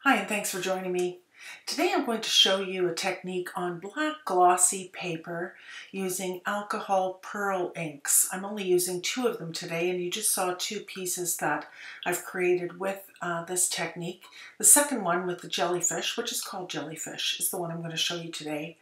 Hi, and thanks for joining me. Today I'm going to show you a technique on black glossy paper using alcohol pearl inks. I'm only using two of them today, and you just saw two pieces that I've created with this technique. The second one with the jellyfish, which is called Jellyfish, is the one I'm going to show you today.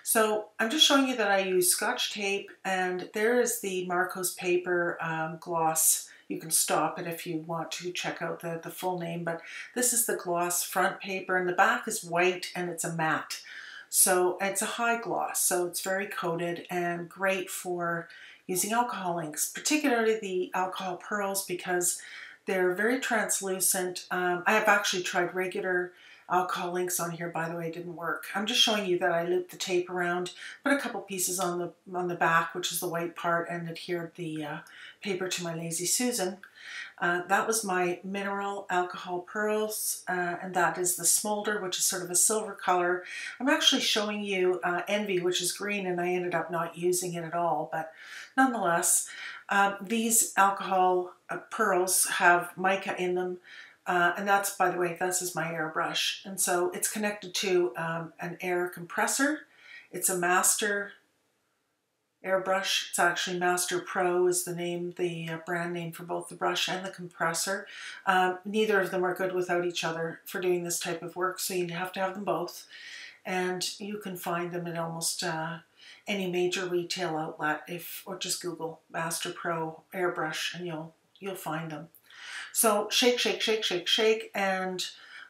So I'm just showing you that I use Scotch tape, and there is the Marco's paper gloss. You can stop it if you want to check out the full name, but this is the gloss front paper, and the back is white and it's a matte. So it's a high gloss, so it's very coated and great for using alcohol inks, particularly the alcohol pearls, because they're very translucent. I have actually tried regular alcohol inks on here, by the way. It didn't work. I'm just showing you that I looped the tape around, put a couple pieces on the back, which is the white part, and adhered the paper to my Lazy Susan. That was my mineral alcohol pearls, and that is the smolder, which is sort of a silver color. I'm actually showing you Envy, which is green, and I ended up not using it at all, but nonetheless, these alcohol pearls have mica in them. And that's, by the way, this is my airbrush. And so it's connected to an air compressor. It's a master airbrush. It's actually Master Pro is the name, the brand name for both the brush and the compressor. Neither of them are good without each other for doing this type of work, so you have to have them both. And you can find them in almost any major retail outlet, or just Google Master Pro airbrush, and you'll find them. So shake, shake, shake, shake, shake, and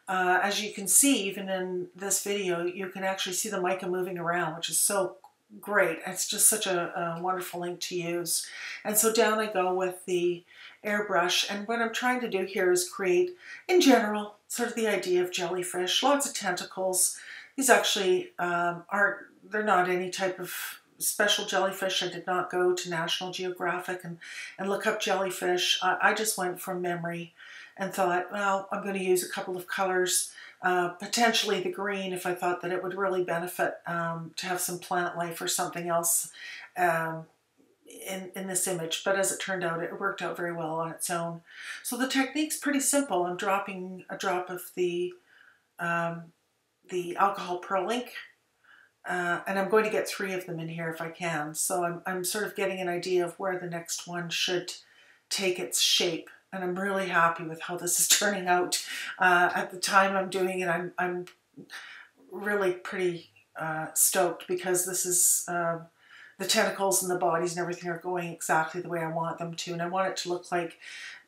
as you can see, even in this video, you can actually see the mica moving around, which is so great. It's just such a wonderful ink to use. And so down I go with the airbrush, and what I'm trying to do here is create, in general, sort of the idea of jellyfish, lots of tentacles. These actually they're not any type of special jellyfish. I did not go to National Geographic and look up jellyfish. I just went from memory and thought, well, I'm going to use a couple of colors, potentially the green if I thought that it would really benefit to have some plant life or something else in this image. But as it turned out, it worked out very well on its own. So the technique's pretty simple. I'm dropping a drop of the alcohol pearl ink, and I'm going to get 3 of them in here if I can. So I'm sort of getting an idea of where the next one should take its shape. And I'm really happy with how this is turning out. At the time I'm doing it, I'm really pretty stoked, because this is the tentacles and the bodies and everything are going exactly the way I want them to. And I want it to look like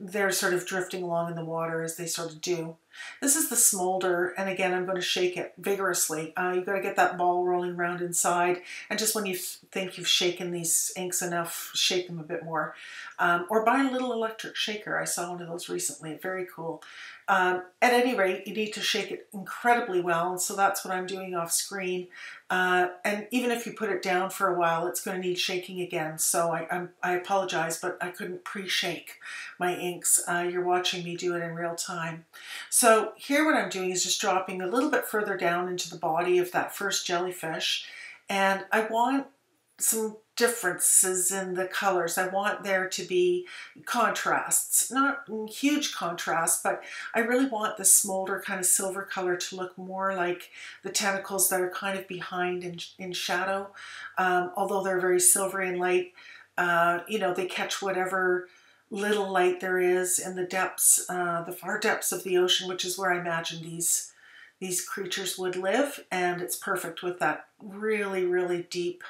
they're sort of drifting along in the water as they sort of do. This is the smolder, and again, I'm going to shake it vigorously. You've got to get that ball rolling around inside, and just when you think you've shaken these inks enough, shake them a bit more. Or buy a little electric shaker. I saw one of those recently. Very cool. At any rate, you need to shake it incredibly well, and so that's what I'm doing off screen. And even if you put it down for a while, it's going to need shaking again. So I apologize, but I couldn't pre-shake my inks. You're watching me do it in real time. So here what I'm doing is just dropping a little bit further down into the body of that first jellyfish, and I want some differences in the colors. I want there to be contrasts, not huge contrasts, but I really want the smolder kind of silver color to look more like the tentacles that are kind of behind in shadow. Although they're very silvery and light, they catch whatever little light there is in the depths, the far depths of the ocean, which is where I imagine these creatures would live, and it's perfect with that really, really deep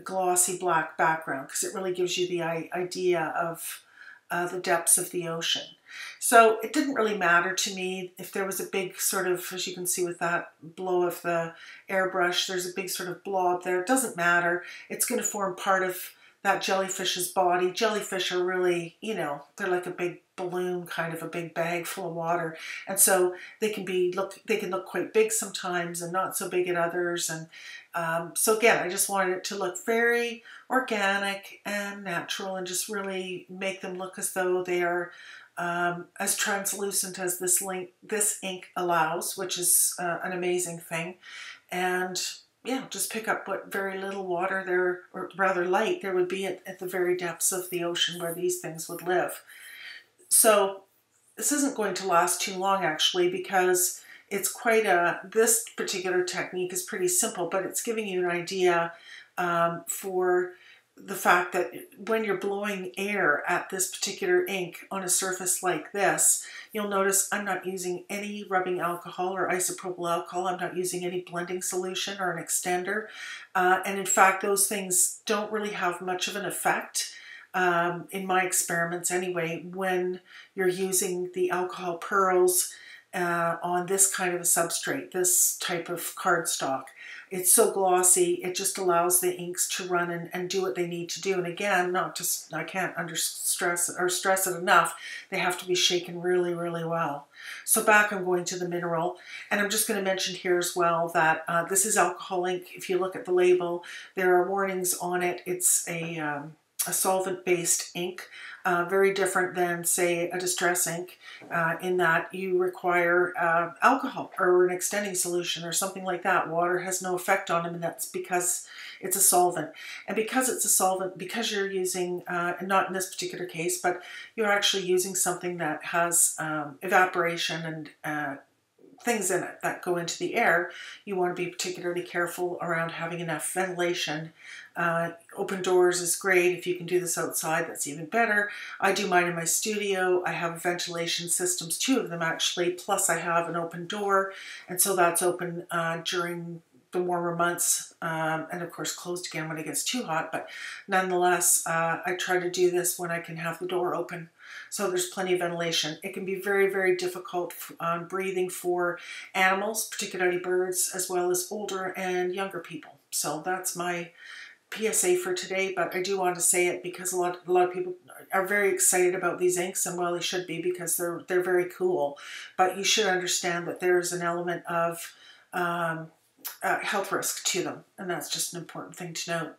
glossy black background, because it really gives you the idea of the depths of the ocean. So it didn't really matter to me if there was a big sort of, as you can see with that blow of the airbrush, there's a big sort of blob there. It doesn't matter. It's going to form part of that jellyfish's body. Jellyfish are really, they're like a big balloon, kind of a big bag full of water, and so they can look quite big sometimes and not so big at others. And so again, I just wanted it to look very organic and natural, and just really make them look as though they are as translucent as this ink allows, which is an amazing thing. And yeah, just pick up what very little water there, or rather light, there would be at the very depths of the ocean where these things would live. So this isn't going to last too long actually, because it's this particular technique is pretty simple, but it's giving you an idea for the fact that when you're blowing air at this particular ink on a surface like this, you'll notice I'm not using any rubbing alcohol or isopropyl alcohol. I'm not using any blending solution or an extender. And in fact, those things don't really have much of an effect in my experiments anyway, when you're using the alcohol pearls on this kind of a substrate, this type of cardstock. It's so glossy, it just allows the inks to run and do what they need to do. And again, I can't stress it enough, they have to be shaken really, really well. So back, I'm going to the mineral, and I'm just going to mention here as well that this is alcohol ink. If you look at the label, there are warnings on it. It's a solvent-based ink, very different than, say, a distress ink, in that you require alcohol or an extending solution or something like that. Water has no effect on them, and that's because it's a solvent. And because it's a solvent, because you're using, not in this particular case, but you're actually using something that has evaporation and things in it that go into the air, you want to be particularly careful around having enough ventilation. Open doors is great. If you can do this outside, that's even better. I do mine in my studio. I have ventilation systems, 2 of them actually, plus I have an open door, and so that's open during the warmer months, and of course closed again when it gets too hot, but nonetheless, I try to do this when I can have the door open, so there's plenty of ventilation. It can be very, very difficult breathing for animals, particularly birds, as well as older and younger people. So that's my PSA for today, but I do want to say it because a lot of people are very excited about these inks, and well, they should be, because they're very cool. But you should understand that there's an element of health risk to them, and that's just an important thing to note.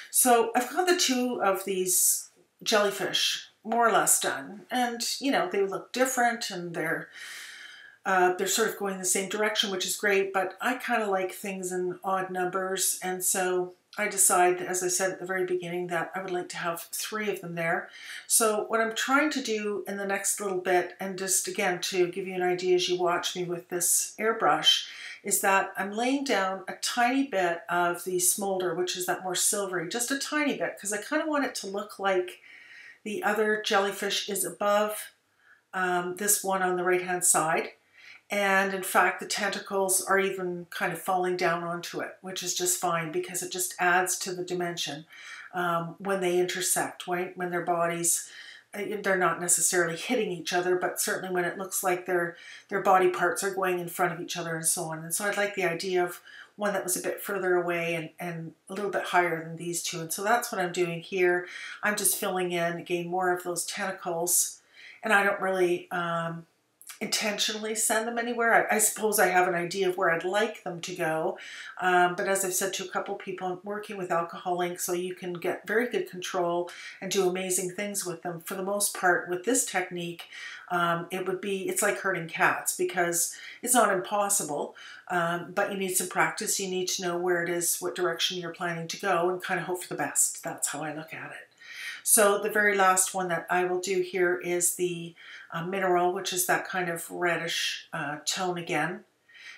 So I've got the 2 of these jellyfish more or less done, and you know, they look different, and they're sort of going the same direction, which is great, but I kind of like things in odd numbers, and so I decided, as I said at the very beginning, that I would like to have 3 of them there. So what I'm trying to do in the next little bit, and just again to give you an idea as you watch me with this airbrush, is that I'm laying down a tiny bit of the smolder, which is that more silvery, just a tiny bit, because I kind of want it to look like the other jellyfish is above this one on the right-hand side. And in fact, the tentacles are even kind of falling down onto it, which is just fine, because it just adds to the dimension when they intersect, right? When their bodies, they're not necessarily hitting each other, but certainly when it looks like their body parts are going in front of each other and so on. And so I'd like the idea of one that was a bit further away and a little bit higher than these 2. And so that's what I'm doing here. I'm just filling in, again, more of those tentacles. And I don't really intentionally send them anywhere. I suppose I have an idea of where I'd like them to go, but as I've said to a couple people, I'm working with alcohol ink, so you can get very good control and do amazing things with them. For the most part, with this technique, it's like herding cats, because it's not impossible, but you need some practice. You need to know where it is, what direction you're planning to go, and kind of hope for the best. That's how I look at it. So the very last one that I will do here is the mineral, which is that kind of reddish tone again.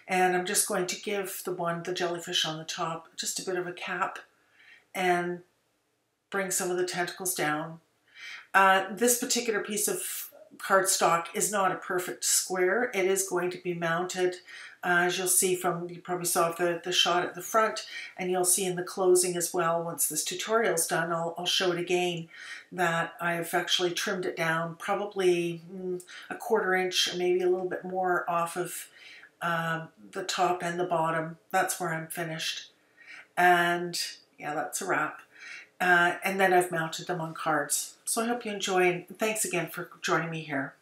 And I'm just going to give the jellyfish on the top, just a bit of a cap, and bring some of the tentacles down. This particular piece of cardstock is not a perfect square. It is going to be mounted, as you'll see from, you probably saw the shot at the front, and you'll see in the closing as well, once this tutorial's done, I'll show it again, that I've actually trimmed it down probably a 1/4 inch, or maybe a little bit more off of the top and the bottom. That's where I'm finished. And yeah, that's a wrap. And then I've mounted them on cards. So I hope you enjoy, and thanks again for joining me here.